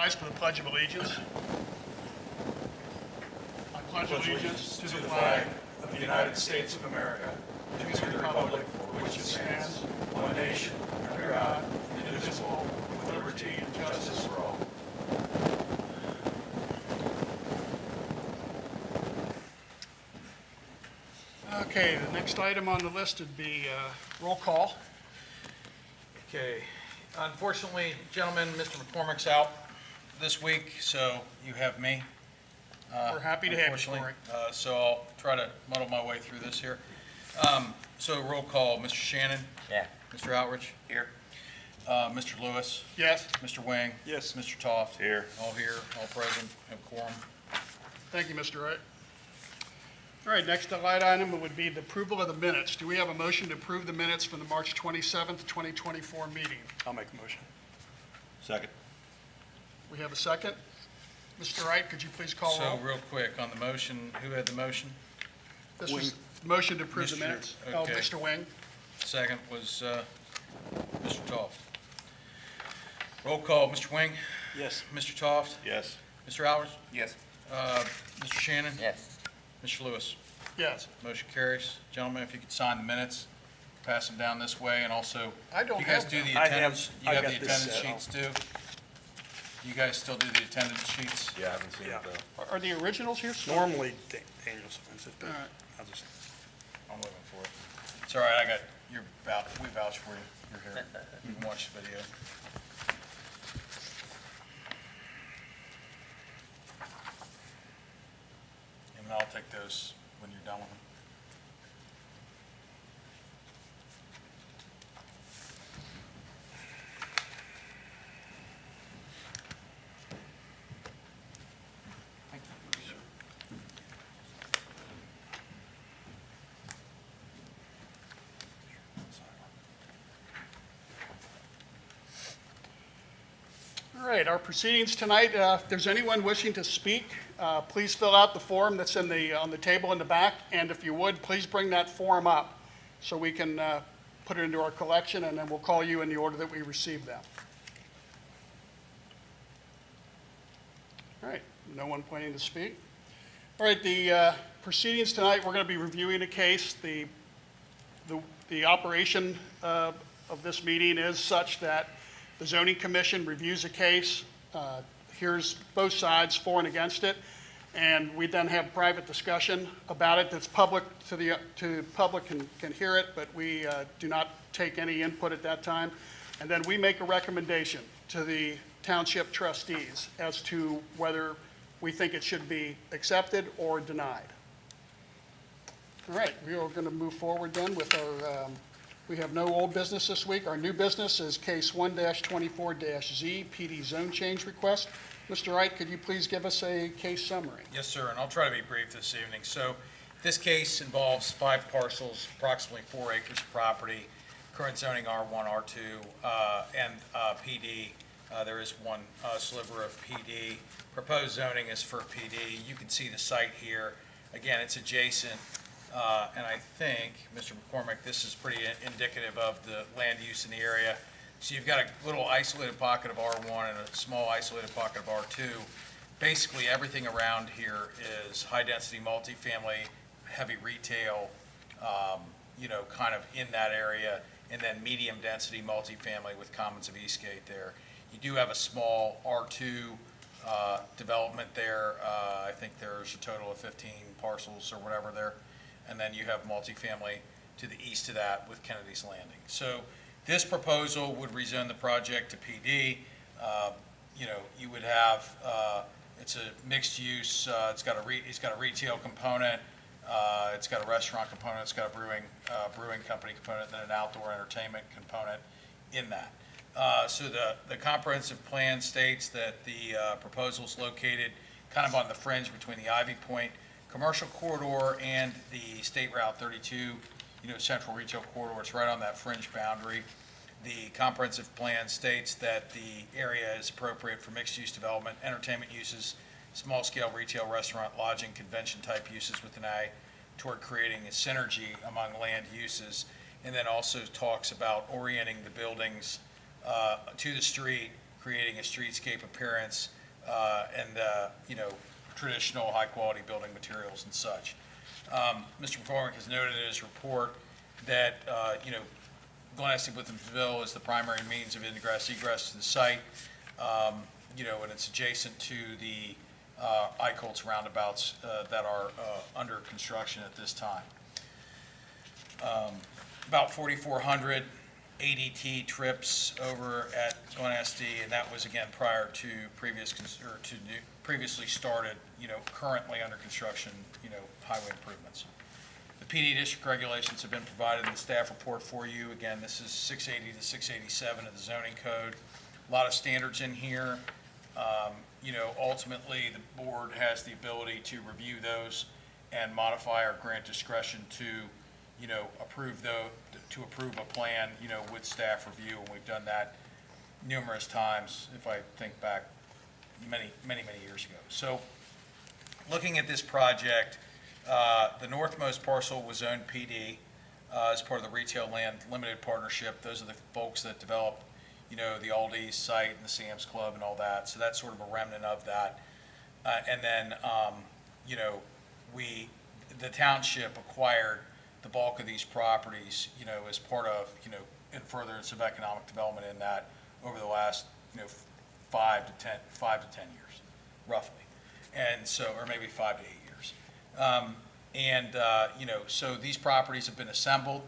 rise for the Pledge of Allegiance. I pledge allegiance to the flag of the United States of America, and to the republic for which it stands, one nation, under God, indivisible, with liberty and justice for all. Okay, the next item on the list would be roll call. Okay. Unfortunately, gentlemen, Mr. McCormick's out this week, so you have me. We're happy to have you, Unfortunately, Corey. so I'll try to muddle my way through this here. So roll call, Mr. Shannon? Yeah. Mr. Outridge? Here. Mr. Lewis? Yes, Mr. Wing? Yes. Mr. Toft? Here. All present, have quorum. thank you, Mr. Wright. All right, next light item would be the approval of the minutes. Do we have a motion to approve the minutes from the March 27th, 2024 meeting? I'll make a motion. Second. We have a second. Mr. Wright, could you please call So roll? real quick, on the motion, who had the motion? This was the motion to approve the Mr. minutes. Oh, okay. Mr. Wing? Second was Mr. Toft. Roll call, Mr. Wing? Yes. Mr. Toft? Yes. Mr. Outridge? Yes. Mr. Shannon? Yes. Mr. Lewis? Yes. Motion carries. Gentlemen, if you could sign the minutes, pass them down this way, and also, I don't you guys have do them. the I have- attendance, you I have got the this attendance set. sheets too? You guys still do the attendance sheets? Yeah, I haven't seen Yeah. it though. Are the originals here? Normally Daniel signs it, but All right. I'll just, I'm looking for it. It's all right, I got, we vouch for you. You're here. You can watch the video. And I'll take those when you're done with them. All right, our proceedings tonight, if there's anyone wishing to speak, please fill out the form that's on the table in the back, and if you would, please bring that form up so we can put it into our collection, and then we'll call you in the order that we receive them. All right, no one planning to speak. All right, the proceedings tonight, we're going to be reviewing a case. The operation of this meeting is such that the zoning commission reviews a case, hears both sides for and against it, and we then have private discussion about it that's public to public can hear it, but we do not take any input at that time. And then we make a recommendation to the township trustees as to whether we think it should be accepted or denied. All right, we are going to move forward then with our we have no old business this week. Our new business is case 1-24-Z, PD zone change request. Mr. Wright, could you please give us a case summary? Yes, sir, and I'll try to be brief this evening. So this case involves 5 parcels, approximately 4 acres of property, current zoning R1, R2, and PD. There is one sliver of PD. Proposed zoning is for PD. You can see the site here. Again, it's adjacent, and I think, Mr. McCormick, this is pretty indicative of the land use in the area. So you've got a little isolated pocket of R1 and a small isolated pocket of R2. Basically, everything around here is high-density multifamily, heavy retail, kind of in that area, and then medium-density multifamily with Commons of Eastgate there. You do have a small R2 development there. I think there's a total of 15 parcels or whatever there. And then you have multifamily to the east of that with Kennedy's Landing. So this proposal would rezone the project to PD. You would have, it's a mixed use, it's got a retail component, it's got a restaurant component, it's got a brewing company component, and then an outdoor entertainment component in that. So the comprehensive plan states that the proposal is located kind of on the fringe between the Ivy Point commercial corridor and the State Route 32, central retail corridor. It's right on that fringe boundary. The comprehensive plan states that the area is appropriate for mixed-use development, entertainment uses, small-scale retail, restaurant, lodging, convention-type uses with an eye toward creating a synergy among land uses, and then also talks about orienting the buildings to the street, creating a streetscape appearance, and, traditional high-quality building materials and such. Mr. McCormick has noted in his report that, Glen Estee Woodhamsville is the primary means of ingress egress to the site, and it's adjacent to the Eichholz roundabouts that are under construction at this time. About 4,400 ADT trips over at Glen Estee, and that was again prior to previously started, currently under construction, highway improvements. The PD district regulations have been provided in the staff report for you. Again, this is 680 to 687 of the zoning code. A lot of standards in here. Ultimately, the board has the ability to review those and modify or grant discretion to, approve a plan, with staff review, and we've done that numerous times, if I think back many years ago. So, looking at this project, the northmost parcel was zoned PD as part of the Retail Land Limited Partnership. Those are the folks that developed, the Aldi's site and the Sam's Club and all that. So that's sort of a remnant of that. And then, the township acquired the bulk of these properties, as part of, in furtherance of economic development in that over the last, 5 to 10 years, roughly. And so, or maybe 5 to 8 years. So these properties have been assembled.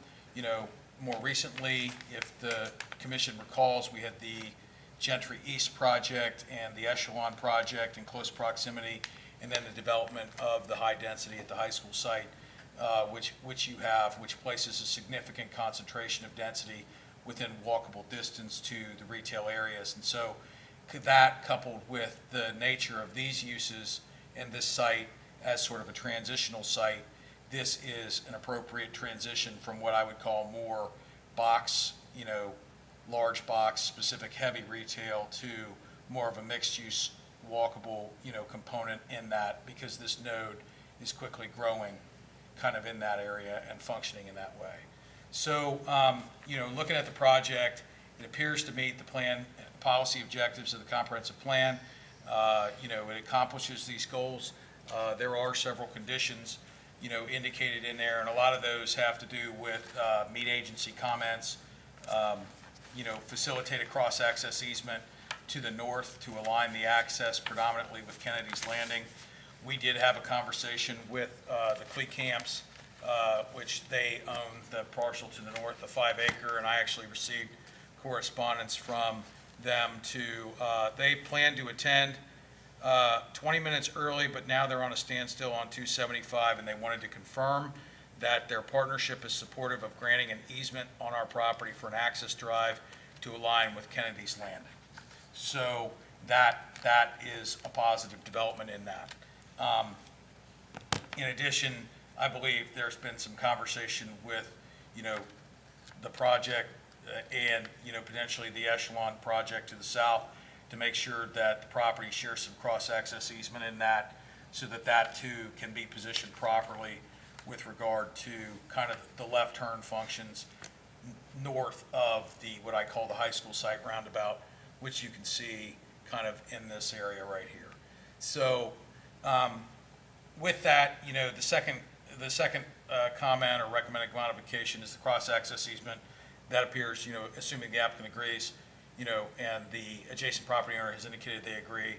More recently, if the commission recalls, we had the Gentry East project and the Echelon project in close proximity, and then the development of the high density at the high school site, which places a significant concentration of density within walkable distance to the retail areas. And so that, coupled with the nature of these uses and this site as sort of a transitional site, this is an appropriate transition from what I would call more box, large box, specific heavy retail to more of a mixed use walkable, component in that, because this node is quickly growing kind of in that area and functioning in that way. So, looking at the project, it appears to meet the plan policy objectives of the comprehensive plan. It accomplishes these goals. There are several conditions, indicated in there, and a lot of those have to do with meet agency comments, facilitate a cross-access easement to the north to align the access predominantly with Kennedy's Landing. We did have a conversation with the Clermont, which they own the parcel to the north, the 5-acre, and I actually received correspondence from them they plan to attend 20 minutes early, but now they're on a standstill on 275, and they wanted to confirm that their partnership is supportive of granting an easement on our property for an access drive to align with Kennedy's Landing. So that is a positive development in that. In addition, I believe there's been some conversation with, the project and, potentially the Echelon project to the south to make sure that the property shares some cross-access easement in that, so that that too can be positioned properly with regard to kind of the left turn functions north of the, what I call the high school site roundabout, which you can see kind of in this area right here. So with that, the second comment or recommended modification is the cross-access easement. That appears, assuming the applicant agrees, and the adjacent property owner has indicated they agree,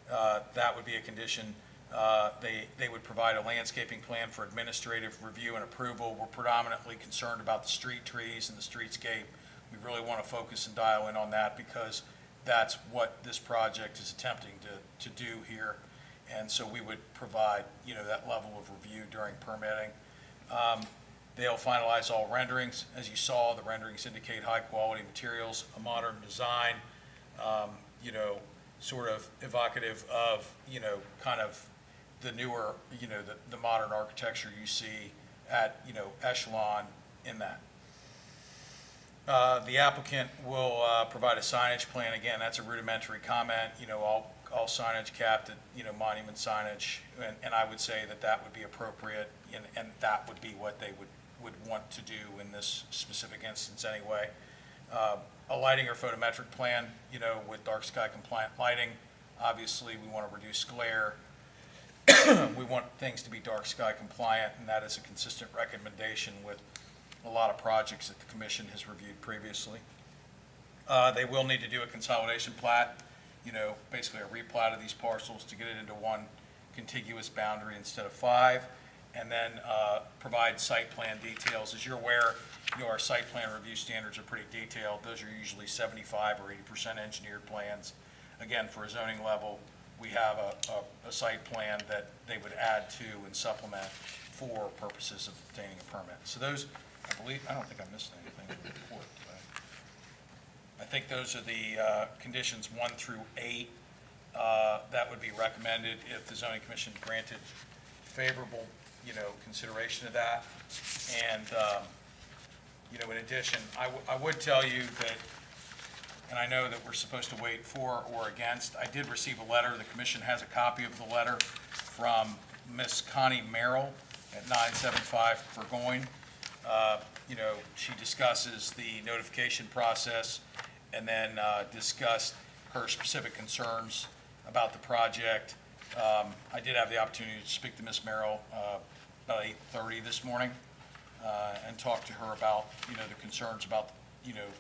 that would be a condition. They would provide a landscaping plan for administrative review and approval. We're predominantly concerned about the street trees and the streetscape. We really want to focus and dial in on that, because that's what this project is attempting to do here. And so we would provide, that level of review during permitting. They'll finalize all renderings. As you saw, the renderings indicate high-quality materials, a modern design, sort of evocative of, kind of the newer, the modern architecture you see at, Echelon in that. The applicant will provide a signage plan. Again, that's a rudimentary comment, all signage capped at, monument signage, and I would say that would be appropriate, and that would be what they would want to do in this specific instance anyway. A lighting or photometric plan, with dark sky compliant lighting. Obviously, we want to reduce glare. We want things to be dark sky compliant, and that is a consistent recommendation with a lot of projects that the commission has reviewed previously. They will need to do a consolidation plat, basically a replat of these parcels to get it into one contiguous boundary instead of 5, and then provide site plan details. As you're aware, our site plan review standards are pretty detailed. Those are usually 75 or 80% engineered plans. Again, for a zoning level, we have a site plan that they would add to and supplement for purposes of obtaining a permit. So those, I don't think I missed anything in the report. I think those are the conditions 1 through 8 that would be recommended if the zoning commission granted favorable, consideration of that. And, in addition, I would tell you that, and I know that we're supposed to wait for or against, I did receive a letter. The commission has a copy of the letter from Miss Connie Merrill at 975 Burgoyne. She discusses the notification process and then discussed her specific concerns about the project. I did have the opportunity to speak to Ms. Merrill about 8:30 this morning and talk to her about, the concerns about,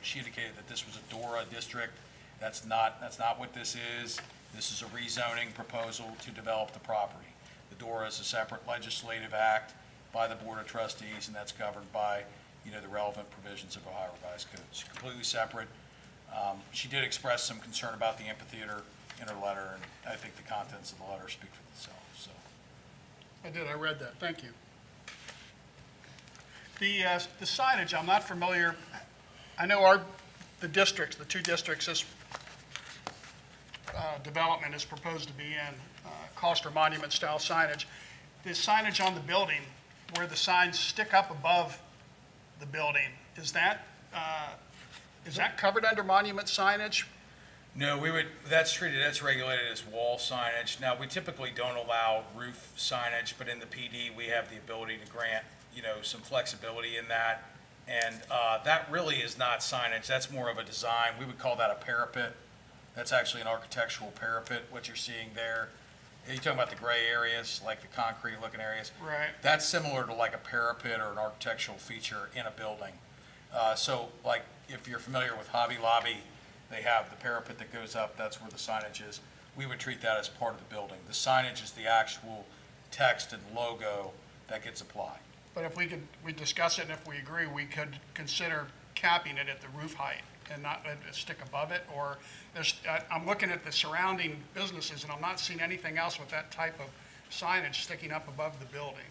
she indicated that this was a DORA district. That's not what this is. This is a rezoning proposal to develop the property. The DORA is a separate legislative act by the Board of Trustees, and that's governed by, the relevant provisions of Ohio Revised Code. It's completely separate. She did express some concern about the amphitheater in her letter, and I think the contents of the letter speak for themselves. So, I did, I read that, thank you. The signage, I'm not familiar, I know the districts, the 2 districts this development is proposed to be in, cost or monument style signage. The signage on the building, where the signs stick up above the building, is that covered under monument signage? no, that's regulated as wall signage. Now, we typically don't allow roof signage, but in the PD, we have the ability to grant, some flexibility in that. And that really is not signage. That's more of a design. We would call that a parapet. That's actually an architectural parapet, what you're seeing there. You're talking about the gray areas, like the concrete looking areas. Right. That's similar to like a parapet or an architectural feature in a building. So like if you're familiar with Hobby Lobby, they have the parapet that goes up. That's where the signage is. We would treat that as part of the building. The signage is the actual text and logo that gets applied. But if we discuss it, and if we agree, we could consider capping it at the roof height and not let it stick above it, or I'm looking at the surrounding businesses, and I'm not seeing anything else with that type of signage sticking up above the building.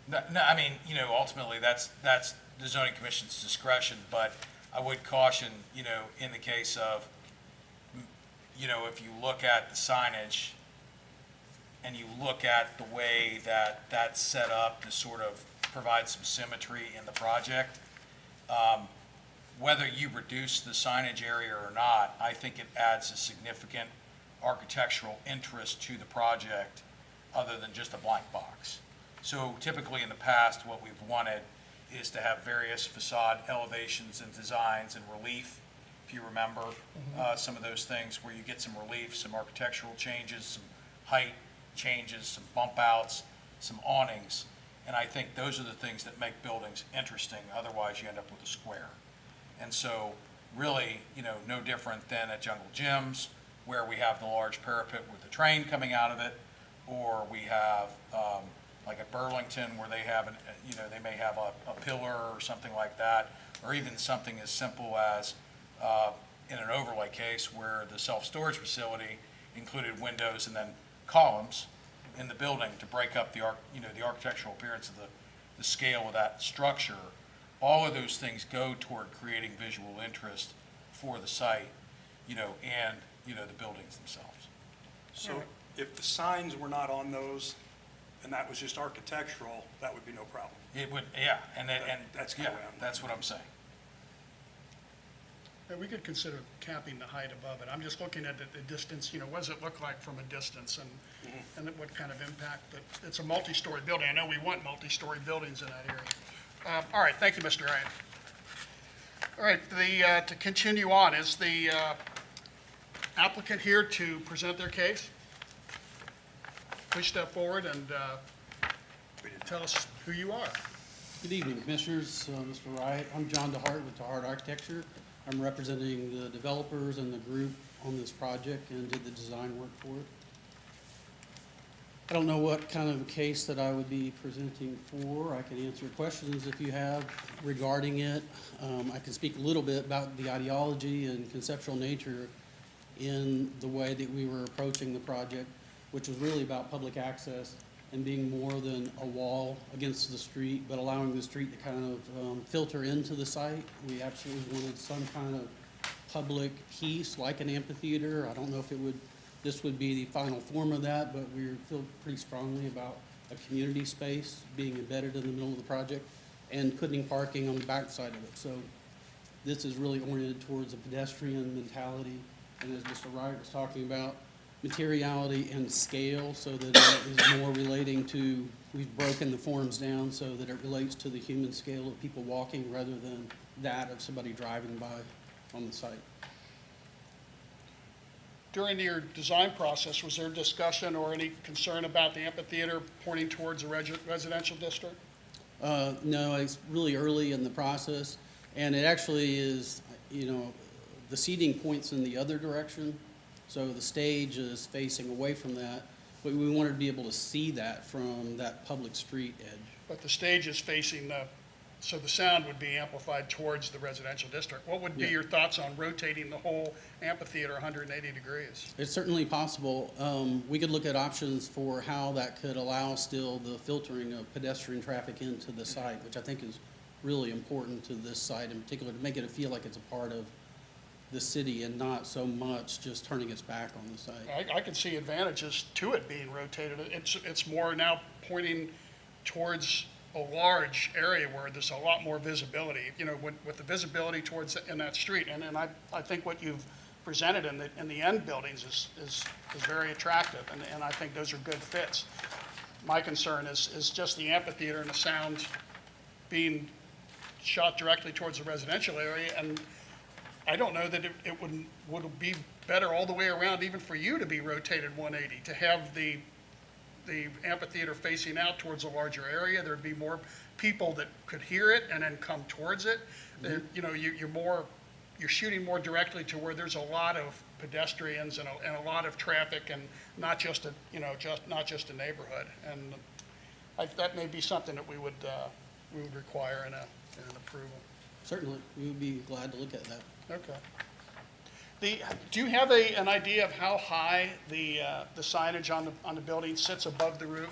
No, I mean, ultimately, that's the zoning commission's discretion, but I would caution, in the case of, if you look at the signage and you look at the way that that's set up to sort of provide some symmetry in the project, whether you reduce the signage area or not, I think it adds a significant architectural interest to the project other than just a blank box. So typically in the past, what we've wanted is to have various facade elevations and designs and relief, if you remember, some of those things where you get some relief, some architectural changes, some height changes, some bump outs, some awnings. And I think those are the things that make buildings interesting. Otherwise, you end up with a square. And so really, no different than at Jungle Gyms, where we have the large parapet with the train coming out of it, or we have, like at Burlington, where they have, they may have a pillar or something like that, or even something as simple as in an overlay case where the self-storage facility included windows and then columns in the building to break up the architectural appearance of the scale of that structure. All of those things go toward creating visual interest for the site, and the buildings themselves. So if the signs were not on those, and that was just architectural, that would be no problem. It would, yeah, That's yeah, kinda where I'm- that's what I'm saying. Yeah, we could consider capping the height above it. I'm just looking at the distance, what does it look like from a distance, and what kind of impact, but it's a multi-story building. I know we want multi-story buildings in that area. All right, thank you, Mr. Ryan. All right, to continue on, is the applicant here to present their case? Please step forward and tell us who you are. Good evening, Commissioners. Mr. Wright, I'm John DeHart with DeHart Architecture. I'm representing the developers and the group on this project and did the design work for it. I don't know what kind of case that I would be presenting for. I can answer questions if you have regarding it. I can speak a little bit about the ideology and conceptual nature in the way that we were approaching the project, which was really about public access and being more than a wall against the street, but allowing the street to kind of filter into the site. We absolutely wanted some kind of public piece, like an amphitheater. I don't know if this would be the final form of that, but we feel pretty strongly about a community space being embedded in the middle of the project and putting parking on the back side of it. So this is really oriented towards a pedestrian mentality, and as Mr. Wright was talking about, materiality and scale, so that it is more relating to, we've broken the forms down so that it relates to the human scale of people walking rather than that of somebody driving by on the site. During your design process, was there discussion or any concern about the amphitheater pointing towards a residential district? No, it's really early in the process, and it actually is, the seating points in the other direction, so the stage is facing away from that, but we wanted to be able to see that from that public street edge. But the stage is facing so the sound would be amplified towards the residential district. What would be Yeah. your thoughts on rotating the whole amphitheater 180 degrees? It's certainly possible. We could look at options for how that could allow still the filtering of pedestrian traffic into the site, which I think is really important to this site in particular, to make it feel like it's a part of the city and not so much just turning its back on the site. I can see advantages to it being rotated. It's more now pointing towards a large area where there's a lot more visibility, with the visibility towards in that street. And I think what you've presented in the end buildings is very attractive, and I think those are good fits. My concern is just the amphitheater and the sound being shot directly towards the residential area, and I don't know that it would be better all the way around even for you to be rotated 180, to have the amphitheater facing out towards a larger area. There'd be more people that could hear it and then come towards it. Mm-hmm. You're shooting more directly to where there's a lot of pedestrians and a lot of traffic, and not just a neighborhood. And that may be something that we would require in an approval. Certainly, we would be glad to look at that. Okay. Do you have an idea of how high the signage on the building sits above the roof?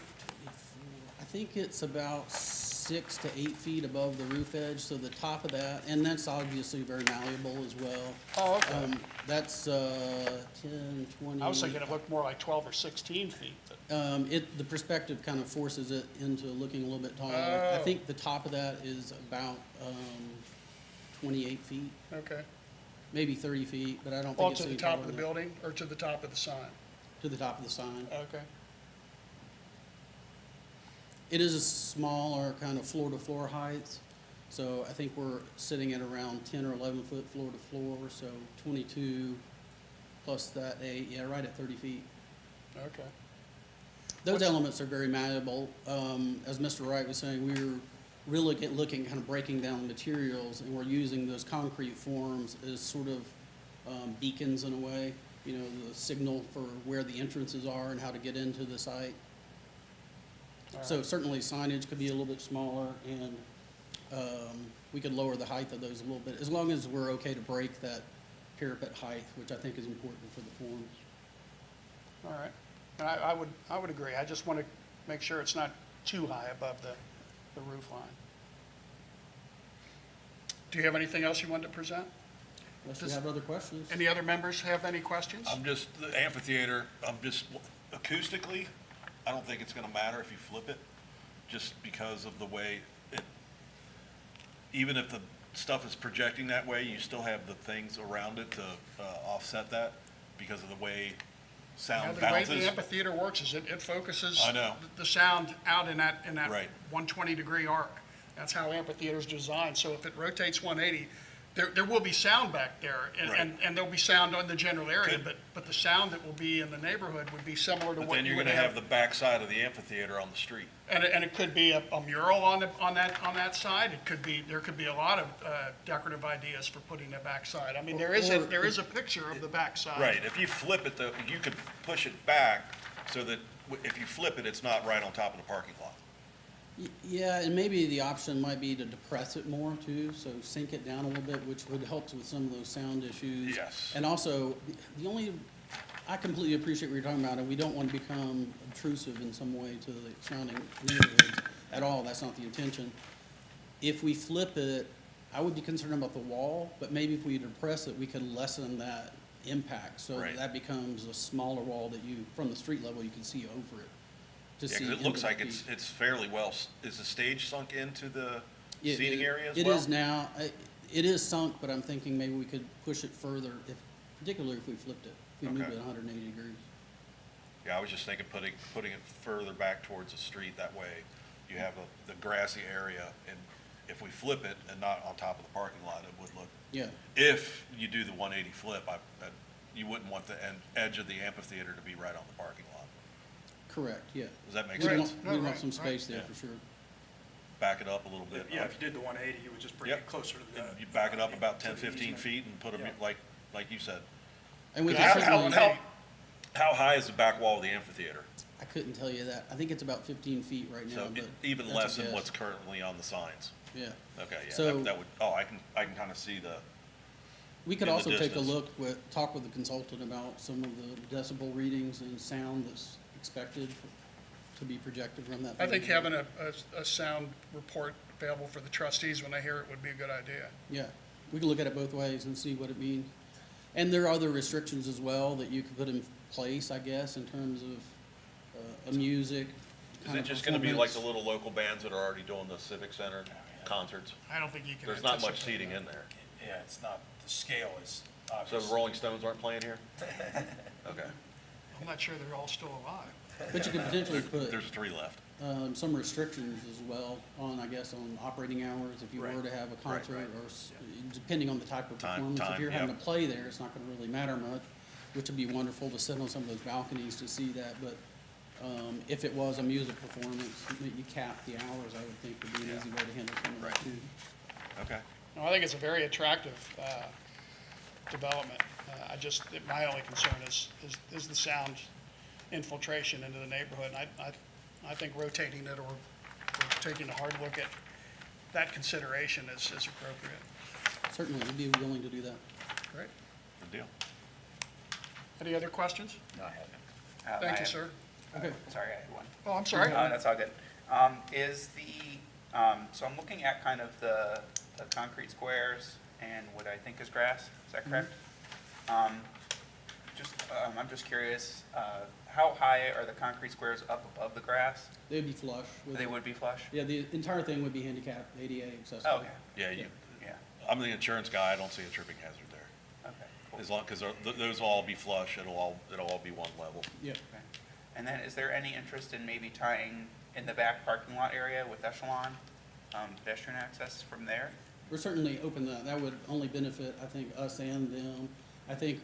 I think it's about 6 to 8 feet above the roof edge, so the top of that, and that's obviously very malleable as well. Oh, okay. That's 10, 20. I was thinking it looked more like 12 or 16 feet. The perspective kind of forces it into looking a little bit taller. I Oh. think the top of that is about 28 feet, Okay. maybe 30 feet, but I don't Well, think it's to the any top taller of the than that. building or to the top of the sign? To the top of the sign. Okay. It is a smaller kind of floor-to-floor height, so I think we're sitting at around 10 or 11 foot floor-to-floor, so 22 plus that 8, yeah, right at 30 feet. Okay. Those What's- elements are very malleable. As Mr. Wright was saying, we were really looking, kind of breaking down materials, and we're using those concrete forms as sort of beacons in a way, the signal for where the entrances are and how to get into the site. All So right. certainly signage could be a little bit smaller, and we could lower the height of those a little bit, as long as we're okay to break that parapet height, which I think is important for the forms. All right. And I would agree. I just want to make sure it's not too high above the roof line. Do you have anything else you wanted to present? Unless you Does- have other questions. Any other members have any questions? The amphitheater, acoustically, I don't think it's gonna matter if you flip it, just because of the way even if the stuff is projecting that way, you still have the things around it to offset that because of the way Yeah, sound the way bounces. the amphitheater works is it focuses I know. the sound out in that Right. 120-degree arc. That's how amphitheater's designed. So if it rotates 180, there will be sound back there, and there'll be sound on the general area, Could- but the sound that will be in the neighborhood would be similar to But what then you you're would gonna have have. the backside of the amphitheater on the street. And it could be a mural on that side. There could be a lot of decorative ideas for putting the backside. I mean, there is a picture of the backside. Right, if you flip it, though, you could push it back so that if you flip it, it's not right on top of the parking lot. Yeah, and maybe the option might be to depress it more too, so sink it down a little bit, which would help with some of those sound issues. Yes. And also, I completely appreciate what you're talking about, and we don't want to become obtrusive in some way to the surrounding neighborhoods at all. That's not the intention. If we flip it, I would be concerned about the wall, but maybe if we depress it, we could lessen that impact. So Right. that becomes a smaller wall that from the street level, you can see over it. To Yeah, see 'cause it into looks the like peak. it's fairly well, is the stage sunk into the It- seating it- area as well? It is now. It is sunk, but I'm thinking maybe we could push it further, particularly if we flipped it, if we moved Okay. it 180 degrees. Yeah, I was just thinking putting it further back towards the street, that way you have the grassy area, and if we flip it and not on top of the parking lot, it would look, Yeah, if you do the 180 flip, you wouldn't want the edge of the amphitheater to be right on the parking lot. correct, yeah. Does that make We sense? want, we want Right, some right. space there Yeah. for sure. Back it up a little bit. Yeah, if you did the 180, you would just bring Yep. it closer to the. And you back it up about 10, to the 15 easement. feet and put them, Yeah. like you said. And we How, can how, certainly, how high is the back wall of the amphitheater? I couldn't tell you that. I think it's about 15 feet right now, So but. even that's a less than guess. what's currently on the signs. Yeah. Okay, yeah, So- that would, I can kind of see the, We could in the also take a distance. look talk with the consultant about some of the decibel readings and sound that's expected to be projected from that. I think building. having a sound report available for the trustees when they hear it would be a good idea. Yeah, we can look at it both ways and see what it means. And there are other restrictions as well that you could put in place, I guess, in terms of music. is kind it of just gonna be like the performance. little local bands that are already doing the Civic Center concerts? I don't think you can. There's not much anticipate seating that. in there. Yeah, it's not, the scale is So obvious. the Rolling Stones aren't playing here? Okay, I'm not sure they're all still alive. But you could potentially put there's 3 left. some restrictions as well on, I guess, on operating hours, if you were Right. to have a concert, right. or depending on the type of Time- performance. If time, you're having yep. to play there, it's not gonna really matter much, which would be wonderful to sit on some of those balconies to see that, but if it was a music performance, you cap the hours, I would think would be an Yeah. easy way to handle some of that Right. too. Okay. No, I think it's a very attractive development. My only concern is the sound infiltration into the neighborhood. And I think rotating it or taking a hard look at that consideration is appropriate. Certainly, we'd be willing to do that. Great. Good deal. Any other questions? No, I haven't. Thank I you, have- sir. Okay. Sorry, I had one. Oh, I'm sorry. That's all good. Is the, so I'm looking at kind of the concrete squares and what I think is grass, is that correct? I'm just curious, how high are the concrete squares up above the grass? They'd be flush. with They it. would be flush? Yeah, the entire thing would be handicapped, ADA accessible. Oh, okay, Yeah, yeah, I'm the insurance guy, I don't see a tripping hazard there. okay, cool. As long, because those will all be flush, it'll all be one level. Yeah. Okay. And then is there any interest in maybe tying in the back parking lot area with echelon, pedestrian access from there? We're certainly open to that. That would only benefit, I think, us and them. I think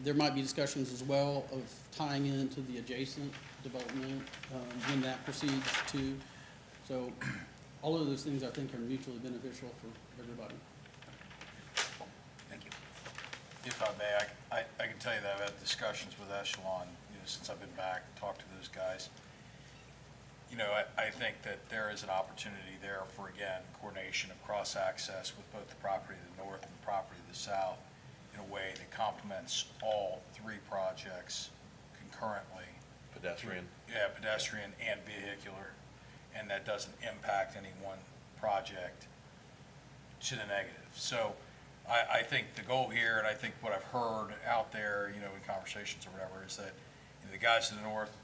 there might be discussions as well of tying into the adjacent development when that proceeds too. So all of those things, I think, are mutually beneficial for everybody. Cool. Thank you. If I may, I can tell you that I've had discussions with Echelon, since I've been back, talked to those guys. I think that there is an opportunity there for, again, coordination of cross-access with both the property to the north and the property to the south in a way that complements all 3 projects concurrently. Pedestrian. Yeah, pedestrian and vehicular, and that doesn't impact any one project to the negative. So I think the goal here, and I think what I've heard out there, in conversations or whatever, is that the guys to the north,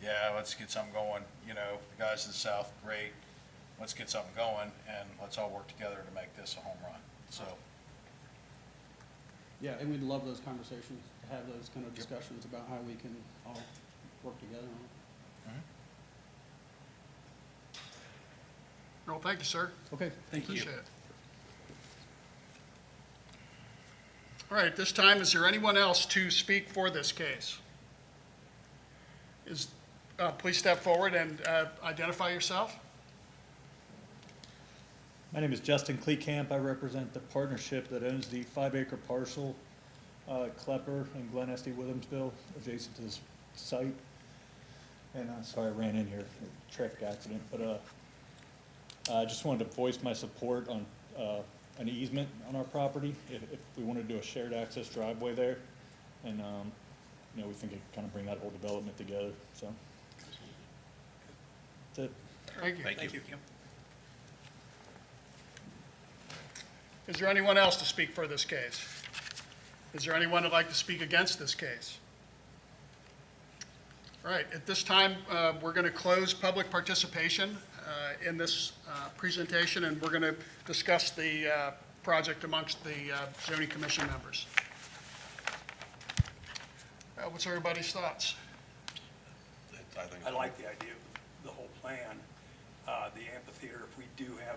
yeah, let's get something going. The guys to the south, great, let's get something going, and let's all work together to make this a home run. So, Yeah, and we'd love those conversations, to have those kind of discussions about how we can all work together on it. Well, thank you, sir. Okay, thank you. Appreciate it. All right, this time, is there anyone else to speak for this case? Please step forward and identify yourself. My name is Justin Kleekamp. I represent the partnership that owns the 5-acre parcel, Klepper and Glen Estee, Williamsville, adjacent to this site. And sorry I ran in here, a traffic accident, but I just wanted to voice my support on an easement on our property, if we want to do a shared access driveway there. And, you know, we think it kind of bring that whole development together, so. That's it. Thank you. Thank you. Is there anyone else to speak for this case? Is there anyone who'd like to speak against this case? All right, at this time, we're going to close public participation in this presentation, and we're going to discuss the project amongst the zoning commission members. What's everybody's thoughts? I think. I like the idea of the whole plan. The amphitheater, if we do have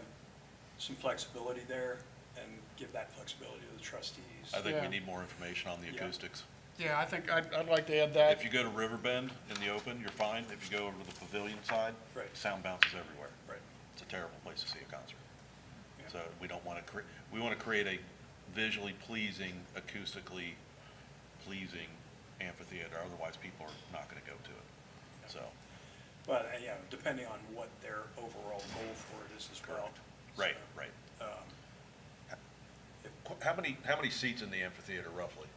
some flexibility there, and give that flexibility to the trustees. I think Yeah. we need more information on the Yeah. acoustics. Yeah, I think I'd like to add that. If you go to Riverbend in the open, you're fine. If you go over to the pavilion side, Right. sound bounces everywhere. Right. It's a terrible place to see a concert. Yeah. So we don't want to we want to create a visually pleasing, acoustically pleasing amphitheater. Otherwise, people are not going to go to it. So, But, yeah, depending on what their overall goal for it is as well. right, So, right. um, How many seats in the amphitheater roughly?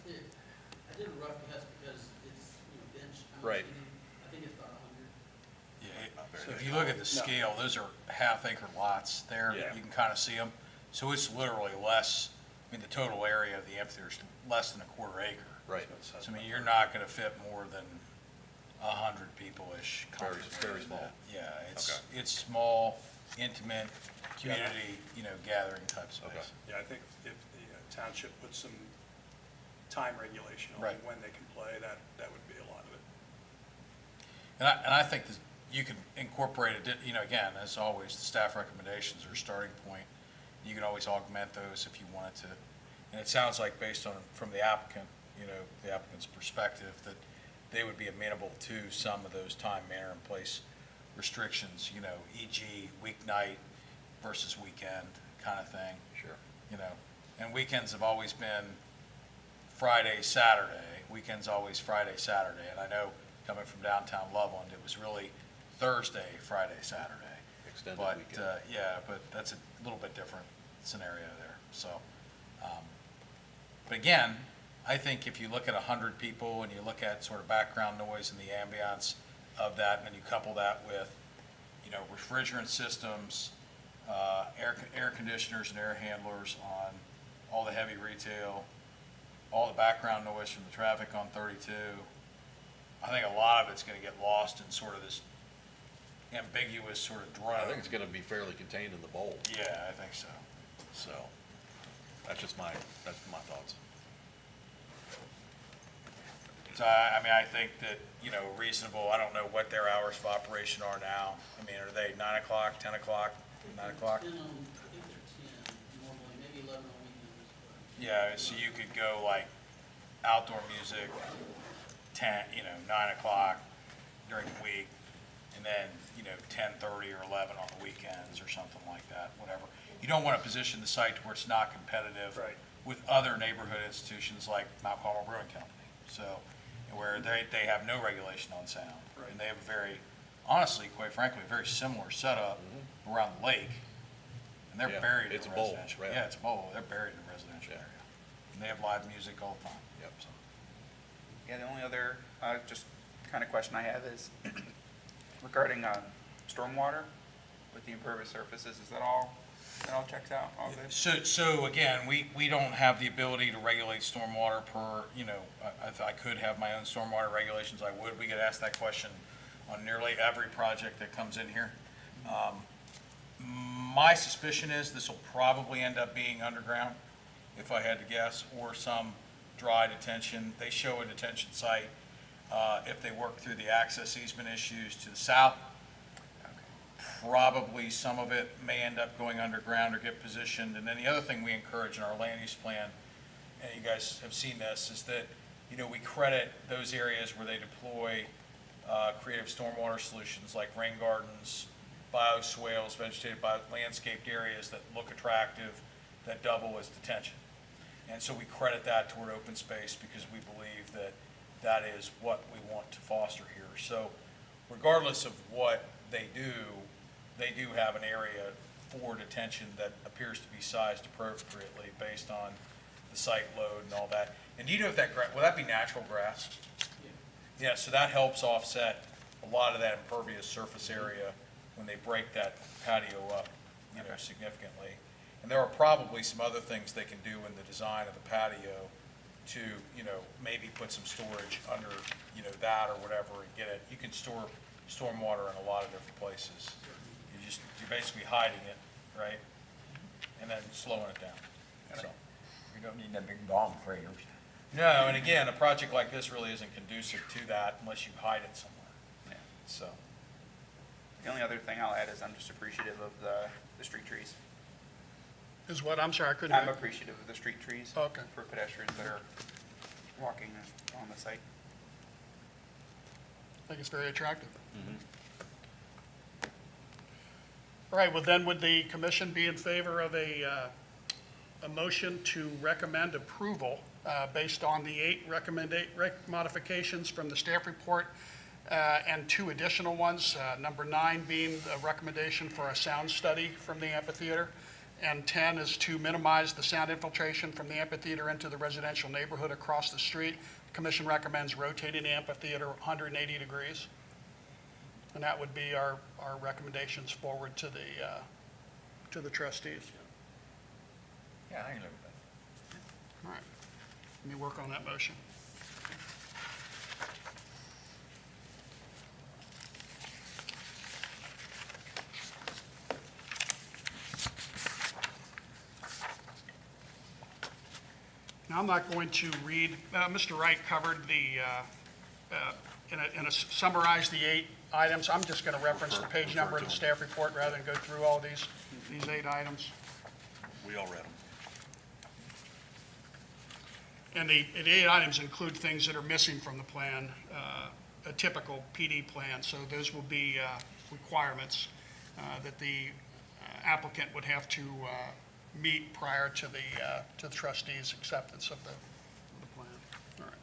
I did a rough guess because it's, bench kind of Right. seating. I think it's about 100. Yeah, so if you look at the scale, those are half-acre lots there. Yeah. You can kind of see them. So it's literally less, I mean, the total area of the amphitheater is less than a quarter acre. Right. So, I mean, you're not going to fit more than 100 people-ish. Very comfortably in small. that. Yeah, Okay. it's small, intimate, community, gathering type space. Okay. Yeah, I think if the township puts some time regulation on Right. when they can play, that would be a lot of it. And I think that you can incorporate it, again, as always, the staff recommendations are a starting point. You can always augment those if you wanted to. And it sounds like based on, from the applicant, the applicant's perspective, that they would be amenable to some of those time, manner, and place restrictions, e.g. weeknight versus weekend kind of thing. Sure. And weekends have always been Friday, Saturday. Weekends always Friday, Saturday. And I know coming from downtown Loveland, it was really Thursday, Friday, Saturday. Extended But, weekend. but that's a little bit different scenario there, so. But again, I think if you look at 100 people and you look at sort of background noise and the ambiance of that, and then you couple that with, refrigerant systems, air conditioners and air handlers on all the heavy retail, all the background noise from the traffic on 32, I think a lot of it's gonna get lost in sort of this ambiguous sort of drone. I think it's going to be fairly contained in the bowl. Yeah, I think so. So that's my thoughts. So, I think that, reasonable, I don't know what their hours of operation are now. I mean, are they 9 o'clock, 10 o'clock, 9 o'clock? 10 on, I think they're 10 normally, maybe 11 on weekends. But Yeah, so you could go like outdoor music, 10, 9 o'clock during the week, and then, 10:30 or 11 on the weekends or something like that, whatever. You don't want to position the site to where it's not competitive Right. with other neighborhood institutions like Mount Carmel Brewing Company. So, where they have no regulation on sound. Right. And they have a very, honestly, quite frankly, a very similar setup around the lake. And they're Yeah, buried in it's a a bowl, residential. right. Yeah, it's a bowl. They're buried in a residential Yeah. area. And they have live music all the time. Yep. So. Yeah, the only other, just kind of question I have is regarding, stormwater with the impervious surfaces, is that all checks out, all good? So again, we don't have the ability to regulate stormwater per, if I could have my own stormwater regulations, I would. We get asked that question on nearly every project that comes in here. My suspicion is this will probably end up being underground, if I had to guess, or some dry detention. They show a detention site. If they work through the access easement issues to the south, probably some of it may end up going underground or get positioned. And then the other thing we encourage in our land use plan and you guys have seen this, is that, you know, we credit those areas where they deploy creative stormwater solutions like rain gardens, bioswales, vegetated, landscaped areas that look attractive, that double as detention. And so we credit that toward open space because we believe that that is what we want to foster here. So regardless of what they do have an area for detention that appears to be sized appropriately based on the site load and all that. And do you know if that will that be natural grass? Yeah, so that helps offset a lot of that impervious surface area when they break that patio up, you know, significantly. And there are probably some other things they can do in the design of the patio to, you know, maybe put some storage under, you know, that or whatever and get it. You can store stormwater in a lot of different places. You're basically hiding it, right? And then slowing it down, so. We don't need no big bomb craters. No, and again, a project like this really isn't conducive to that unless you hide it somewhere, Yeah. so. The only other thing I'll add is I'm just appreciative of the street trees. Is what, I'm sorry, I couldn't. I'm appreciative of the street trees. Okay. For pedestrians that are walking on the site. I think it's very attractive. All right, well then, would the commission be in favor of a motion to recommend approval based on the 8 modifications from the staff report and 2 additional ones, number 9 being a recommendation for a sound study from the amphitheater, and 10 is to minimize the sound infiltration from the amphitheater into the residential neighborhood across the street. The commission recommends rotating the amphitheater 180 degrees. And that would be our recommendations forward to the trustees. Yeah, I can live with that. All right, let me work on that motion. Now, I'm not going to read, Mr. Wright covered summarized the 8 items. I'm just going to reference the page number of the staff report rather than go through all these 8 items. We all read them. And the 8 items include things that are missing from the plan, a typical PD plan. So those will be requirements that the applicant would have to meet prior to the trustees' acceptance of the plan. All right.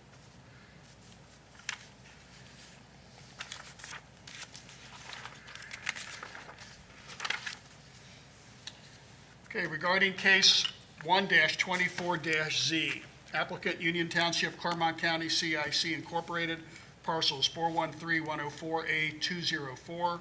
Okay, regarding case 1-24-Z, applicant Union Township, Clermont County, CIC Incorporated, parcels 413-104A204,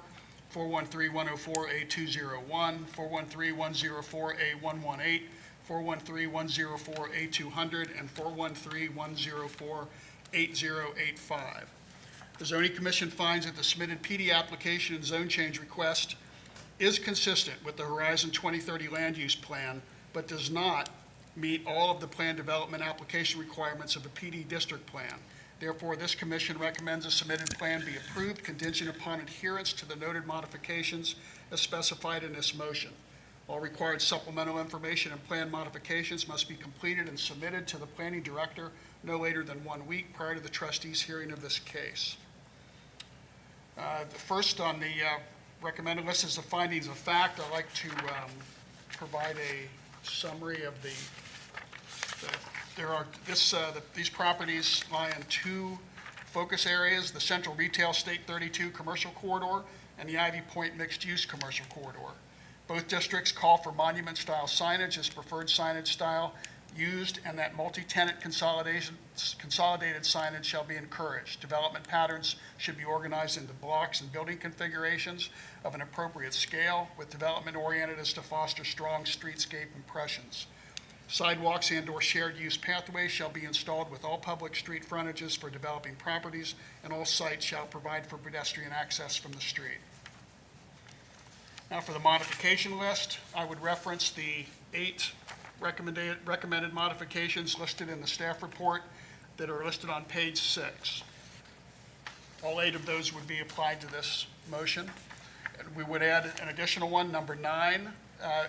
413-104A201, 413-104A118, 413-104A200, and 413-104-8085. The zoning commission finds that the submitted PD application and zone change request is consistent with the Horizon 2030 land use plan, but does not meet all of the plan development application requirements of the PD district plan. Therefore, this commission recommends a submitted plan be approved contingent upon adherence to the noted modifications as specified in this motion. All required supplemental information and plan modifications must be completed and submitted to the planning director no later than 1 week prior to the trustees' hearing of this case. The first on the recommended list is the findings of fact. I'd like to provide a summary of these properties lie in 2 focus areas: the Central Retail State 32 Commercial Corridor and the Ivy Point Mixed Use Commercial Corridor. Both districts call for monument-style signage as preferred signage style used, and that multi-tenant consolidated signage shall be encouraged. Development patterns should be organized into blocks and building configurations of an appropriate scale, with development oriented as to foster strong streetscape impressions. Sidewalks and/or shared use pathways shall be installed with all public street frontages for developing properties, and all sites shall provide for pedestrian access from the street. Now for the modification list, I would reference the 8 recommended modifications listed in the staff report that are listed on page 6. All 8 of those would be applied to this motion. We would add an additional one, number 9,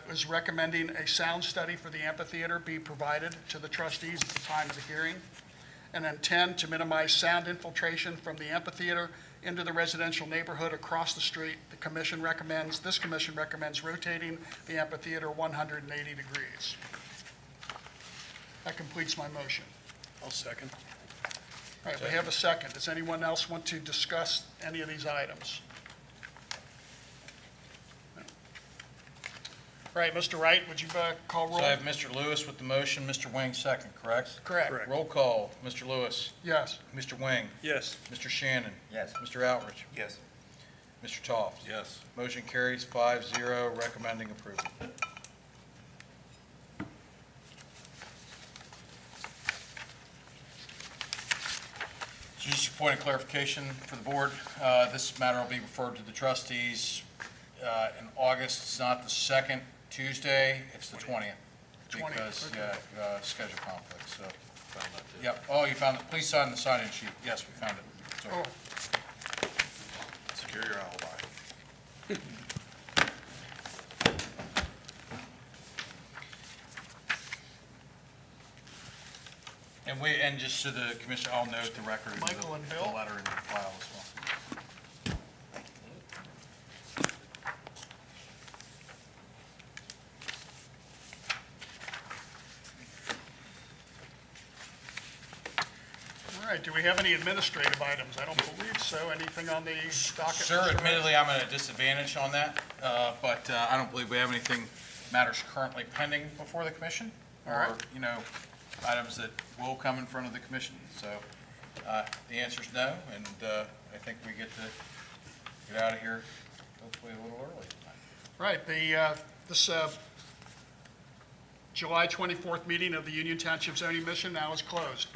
is recommending a sound study for the amphitheater be provided to the trustees at the time of the hearing. And then 10, to minimize sound infiltration from the amphitheater into the residential neighborhood across the street. This commission recommends rotating the amphitheater 180 degrees. That completes my motion. I'll second. All right, we have a second. Does anyone else want to discuss any of these items? All right, Mr. Wright, would you call roll? So I have Mr. Lewis with the motion, Mr. Wing second, correct? Correct. Correct. Roll call, Mr. Lewis, Yes. Mr. Wing, Yes. Mr. Shannon, Yes. Mr. Outrich, Yes. Mr. Toft. Yes. Motion carries 5-0, recommending approval. So just a point of clarification for the board, this matter will be referred to the trustees in August. It's not the second Tuesday, it's the 20th. 20th, Because, okay. yeah, schedule conflict, so. Found that too. Yep, oh, you found it, please sign the sign-in sheet. Yes, we found it. Sorry. Oh, Secure your alibi. And just so the commission, I'll note the record of Michael and Bill? the letter in the file as well. all right, do we have any administrative items? I don't believe so. Anything on the docket? Sir, Mr. Wright? admittedly, I'm at a disadvantage on that, but I don't believe we have anything, matters currently pending before the commission, All right. or, items that will come in front of the commission. So the answer is no, and I think we get to get out of here hopefully a little early tonight. Right, this July 24th meeting of the Union Township Zoning Mission now is closed.